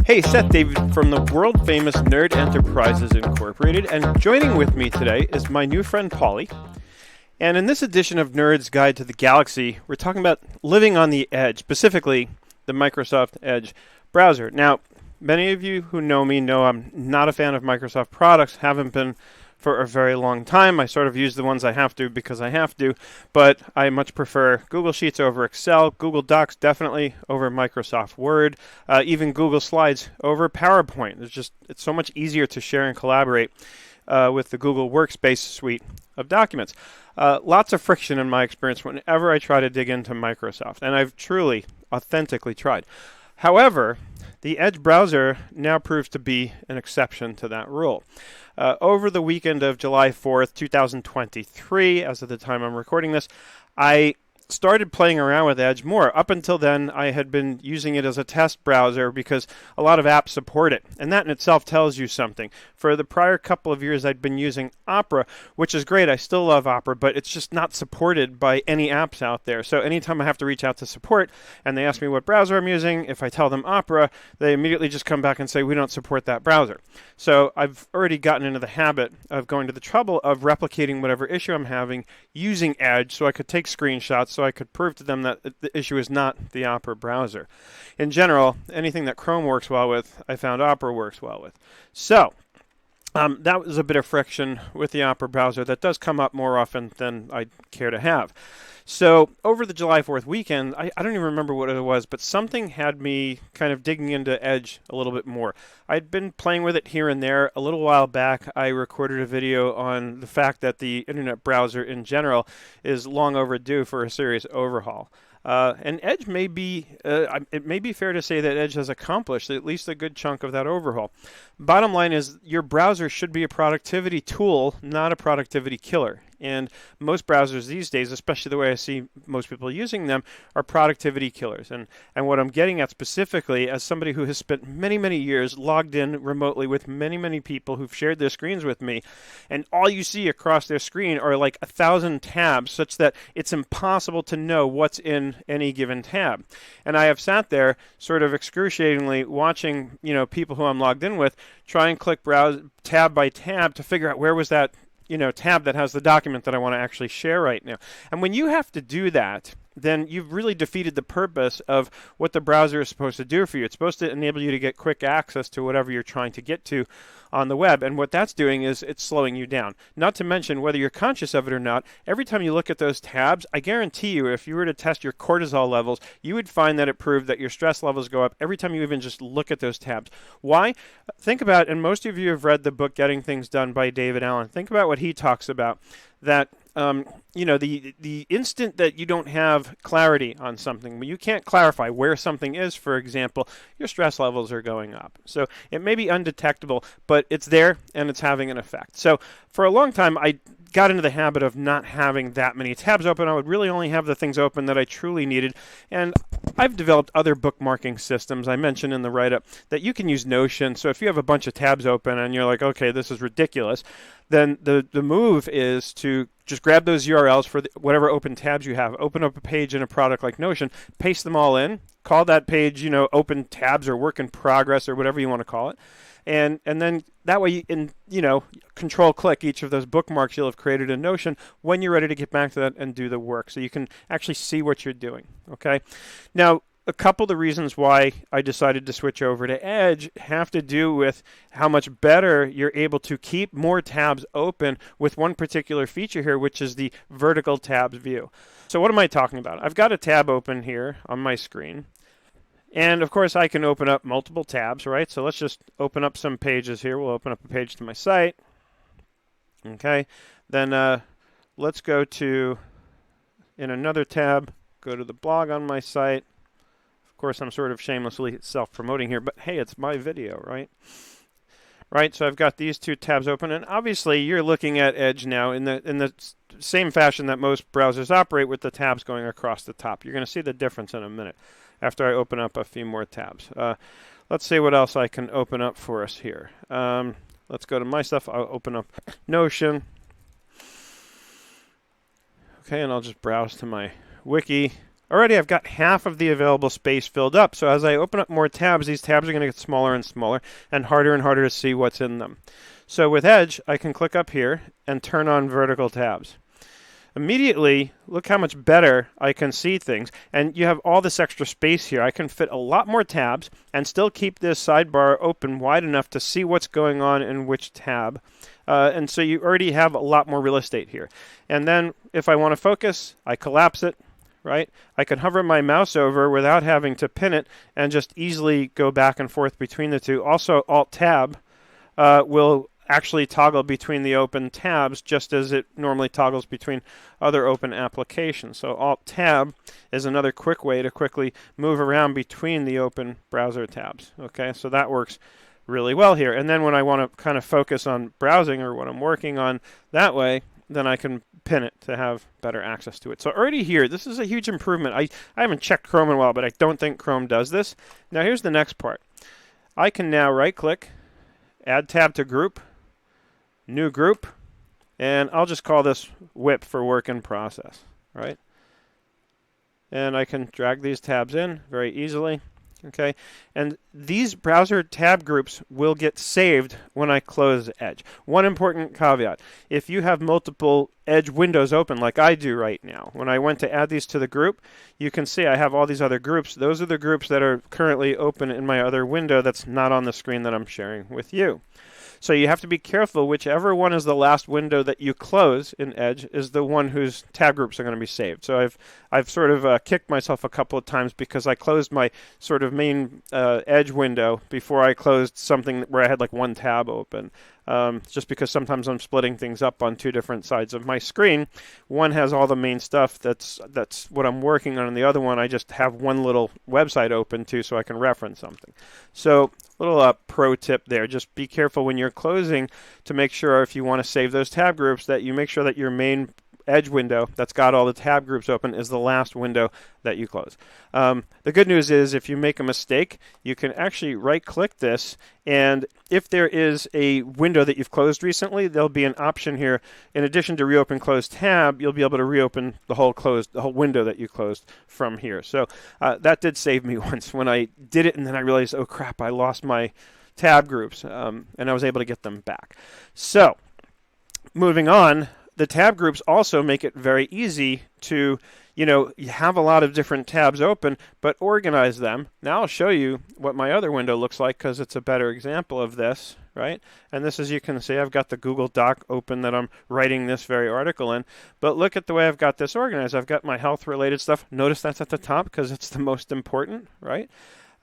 Hey, Seth David from the world-famous Nerd Enterprises Incorporated, and joining with me today is my new friend Polly. And in this edition of Nerd's Guide to the Galaxy, we're talking about living on the edge, specifically the Microsoft Edge browser. Now, many of you who know me know I'm not a fan of Microsoft products, haven't been for a very long time. I sort of use the ones I have to because I have to, but I much prefer Google Sheets over Excel, Google Docs definitely over Microsoft Word, even Google Slides over PowerPoint. It's so much easier to share and collaborate with the Google Workspace suite of documents. Lots of friction in my experience whenever I try to dig into Microsoft, and I've truly, authentically tried. However, the Edge browser now proves to be an exception to that rule. Over the weekend of July 4th, 2023, as of the time I'm recording this, I started playing around with Edge more. Up until then, I had been using it as a test browser because a lot of apps support it, and that in itself tells you something. For the prior couple of years, I'd been using Opera, which is great. I still love Opera, but it's just not supported by any apps out there. So anytime I have to reach out to support and they ask me what browser I'm using, if I tell them Opera, they immediately just come back and say, we don't support that browser. So I've already gotten into the habit of going to the trouble of replicating whatever issue I'm having using Edge so I could take screenshots so I could prove to them that the issue is not the Opera browser. In general, anything that Chrome works well with, I found Opera works well with. So that was a bit of friction with the Opera browser that does come up more often than I'd care to have. So over the July 4th weekend, I don't even remember what it was, but something had me kind of digging into Edge a little bit more. I'd been playing with it here and there. A little while back, I recorded a video on the fact that the internet browser in general is long overdue for a serious overhaul. And Edge may be, it may be fair to say that Edge has accomplished at least a good chunk of that overhaul. Bottom line is your browser should be a productivity tool, not a productivity killer. And most browsers these days, especially the way I see most people using them, are productivity killers. And what I'm getting at specifically, as somebody who has spent many, many years logged in remotely with many, many people who've shared their screens with me, and all you see across their screen are like 1,000 tabs, such that it's impossible to know what's in any given tab. And I have sat there sort of excruciatingly watching, people who I'm logged in with try and click browse tab by tab to figure out where was that tab that has the document that I want to actually share right now. And when you have to do that, then you've really defeated the purpose of what the browser is supposed to do for you. It's supposed to enable you to get quick access to whatever you're trying to get to on the web. And what that's doing is it's slowing you down. Not to mention, whether you're conscious of it or not, every time you look at those tabs, I guarantee you, if you were to test your cortisol levels, you would find that it proved that your stress levels go up every time you even just look at those tabs. Why? Think about, and most of you have read the book Getting Things Done by David Allen. Think about what he talks about, that the instant that you don't have clarity on something, you can't clarify where something is, for example, your stress levels are going up. So it may be undetectable, but it's there and it's having an effect. So for a long time, I got into the habit of not having that many tabs open. I would really only have the things open that I truly needed. And I've developed other bookmarking systems. I mentioned in the write-up that you can use Notion. So if you have a bunch of tabs open and you're like, okay, this is ridiculous, then the move is to just grab those URLs for whatever open tabs you have. Open up a page in a product like Notion, paste them all in, call that page, open tabs or work in progress or whatever you want to call it. And then that way, control click each of those bookmarks you'll have created in Notion when you're ready to get back to that and do the work. So you can actually see what you're doing, okay? Now, a couple of the reasons why I decided to switch over to Edge have to do with how much better you're able to keep more tabs open with one particular feature here, which is the vertical tabs view. So what am I talking about? I've got a tab open here on my screen. And of course, I can open up multiple tabs, right? So let's just open up some pages here. We'll open up a page to my site. Okay. Then let's go to, in another tab, go to the blog on my site. Of course, I'm sort of shamelessly self-promoting here, but hey, it's my video, right? Right, so I've got these two tabs open, and obviously you're looking at Edge now in the same fashion that most browsers operate, with the tabs going across the top. You're going to see the difference in a minute after I open up a few more tabs. Let's see what else I can open up for us here. Let's go to my stuff. I'll open up Notion. Okay, and I'll just browse to my wiki. already I've got half of the available space filled up. So as I open up more tabs, these tabs are going to get smaller and smaller and harder to see what's in them. So with Edge, I can click up here and turn on vertical tabs. Immediately, look how much better I can see things. And you have all this extra space here. I can fit a lot more tabs and still keep this sidebar open wide enough to see what's going on in which tab. And so you already have a lot more real estate here. And then if I want to focus, I collapse it, right? I can hover my mouse over without having to pin it and just easily go back and forth between the two. Also, Alt-Tab will actually toggle between the open tabs just as it normally toggles between other open applications. So Alt-Tab is another quick way to quickly move around between the open browser tabs. Okay, so that works really well here. And then when I want to kind of focus on browsing or what I'm working on that way, then I can pin it to have better access to it. So already here, this is a huge improvement. I haven't checked Chrome in a while, but I don't think Chrome does this. Now here's the next part. I can now right-click, add tab to group, new group, and I'll just call this WIP for work in process, right? And I can drag these tabs in very easily, okay? And these browser tab groups will get saved when I close Edge. One important caveat, if you have multiple Edge windows open like I do right now, when I went to add these to the group, you can see I have all these other groups. Those are the groups that are currently open in my other window that's not on the screen that I'm sharing with you. So you have to be careful. Whichever one is the last window that you close in Edge is the one whose tab groups are going to be saved. So I've sort of kicked myself a couple of times because I closed my sort of main Edge window before I closed something where I had like one tab open. Just because sometimes I'm splitting things up on two different sides of my screen. One has all the main stuff that's what I'm working on, and the other one I just have one little website open to so I can reference something. So little pro tip there, just be careful when you're closing to make sure if you want to save those tab groups that you make sure that your main Edge window that's got all the tab groups open is the last window that you close. The good news is if you make a mistake, you can actually right-click this, and if there is a window that you've closed recently, there'll be an option here. In addition to reopen closed tab, you'll be able to reopen the whole window that you closed from here. So that did save me once when I did it, and then I realized, oh crap, I lost my tab groups, and I was able to get them back. So moving on. The tab groups also make it very easy to, you have a lot of different tabs open, but organize them. Now I'll show you what my other window looks like because it's a better example of this, right? And this, as you can see, I've got the Google Doc open that I'm writing this very article in. But look at the way I've got this organized. I've got my health-related stuff. Notice that's at the top because it's the most important, right?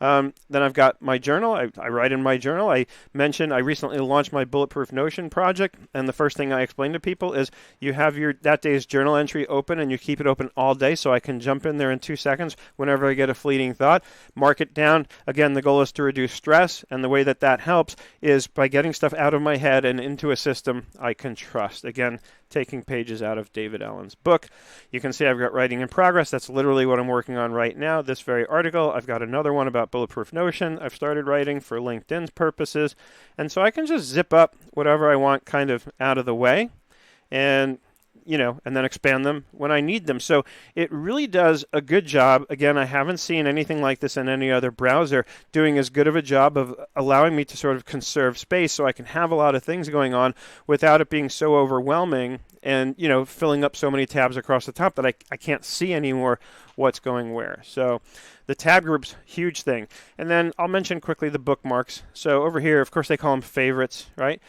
Then I've got my journal. I write in my journal. I mentioned I recently launched my Bulletproof Notion project, and the first thing I explain to people is you have that day's journal entry open, and you keep it open all day so I can jump in there in 2 seconds whenever I get a fleeting thought, mark it down. Again, the goal is to reduce stress, and the way that helps is by getting stuff out of my head and into a system I can trust. Again, taking pages out of David Allen's book. You can see I've got writing in progress. That's literally what I'm working on right now, this very article. I've got another one about Bulletproof Notion I've started writing for LinkedIn's purposes. And so I can just zip up whatever I want kind of out of the way and and then expand them when I need them. So it really does a good job. Again, I haven't seen anything like this in any other browser doing as good of a job of allowing me to sort of conserve space so I can have a lot of things going on without it being so overwhelming and, filling up so many tabs across the top that I can't see anymore what's going where. So the tab groups, huge thing. And then I'll mention quickly the bookmarks. So over here, of course, they call them favorites, right?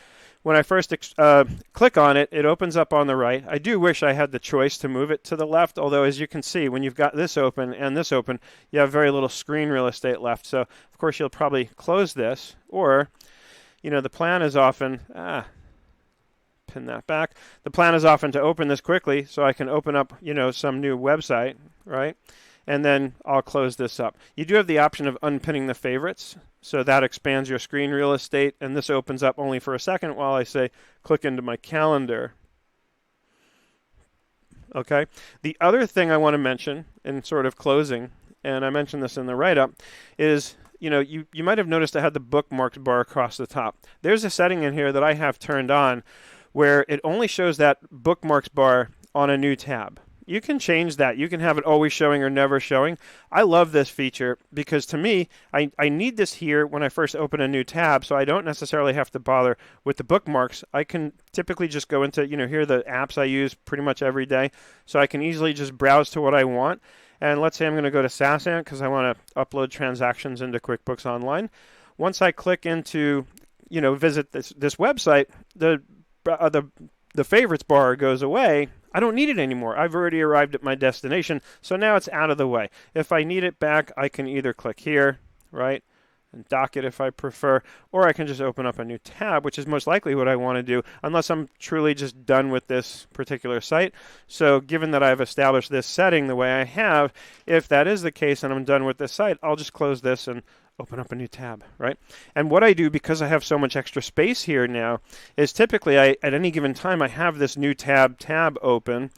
When I first click on it, it opens up on the right. I do wish I had the choice to move it to the left, although as you can see, when you've got this open and this open, you have very little screen real estate left. So, of course, you'll probably close this, or, the plan is often, pin that back. The plan is often to open this quickly so I can open up, some new website, right? And then I'll close this up. You do have the option of unpinning the favorites. So that expands your screen real estate, and this opens up only for a second while I say click into my calendar. Okay. The other thing I want to mention in sort of closing, and I mentioned this in the write-up, is you might have noticed I had the bookmarks bar across the top. There's a setting in here that I have turned on where it only shows that bookmarks bar on a new tab. you can change that. You can have it always showing or never showing. I love this feature because to me, I need this here when I first open a new tab, so I don't necessarily have to bother with the bookmarks. I can typically just go into, here are the apps I use pretty much every day, so I can easily just browse to what I want. And let's say I'm going to go to Sasan because I want to upload transactions into QuickBooks Online. Once I click into, visit this website, the favorites bar goes away. I don't need it anymore. I've already arrived at my destination, so now it's out of the way. If I need it back, I can either click here, right, and dock it if I prefer, or I can just open up a new tab, which is most likely what I want to do, unless I'm truly just done with this particular site. So given that I've established this setting the way I have, if that is the case and I'm done with this site, I'll just close this and open up a new tab, right? And what I do, because I have so much extra space here now, is typically at any given time I have this new tab open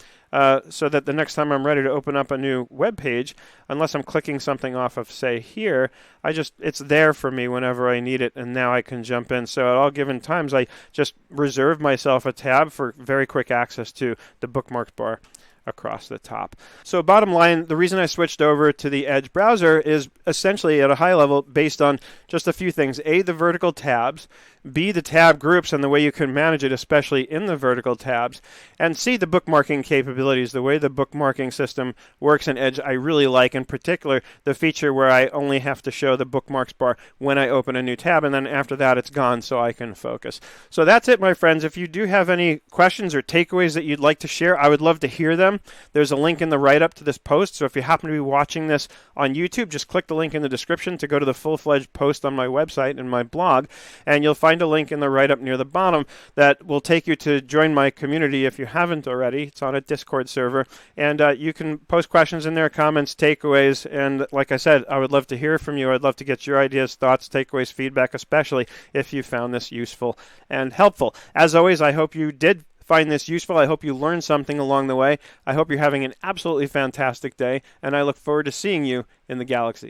so that the next time I'm ready to open up a new web page, unless I'm clicking something off of, say, here, it's there for me whenever I need it, and now I can jump in. So at all given times, I just reserve myself a tab for very quick access to the bookmarks bar across the top. So bottom line, the reason I switched over to the Edge browser is essentially at a high level based on just a few things. A, the vertical tabs. B, the tab groups and the way you can manage it, especially in the vertical tabs. And C, the bookmarking capabilities. The way the bookmarking system works in Edge, I really like. In particular, the feature where I only have to show the bookmarks bar when I open a new tab, and then after that it's gone so I can focus. So that's it, my friends. If you do have any questions or takeaways that you'd like to share, I would love to hear them. There's a link in the write-up to this post, so if you happen to be watching this on YouTube, just click the link in the description to go to the full-fledged post on my website and my blog, and you'll find a link in the write-up near the bottom that will take you to join my community if you haven't already. It's on a Discord server, and you can post questions in there, comments, takeaways, and like I said, I would love to hear from you. I'd love to get your ideas, thoughts, takeaways, feedback, especially if you found this useful and helpful. As always, I hope you did find this useful. I hope you learned something along the way. I hope you're having an absolutely fantastic day, and I look forward to seeing you in the galaxy.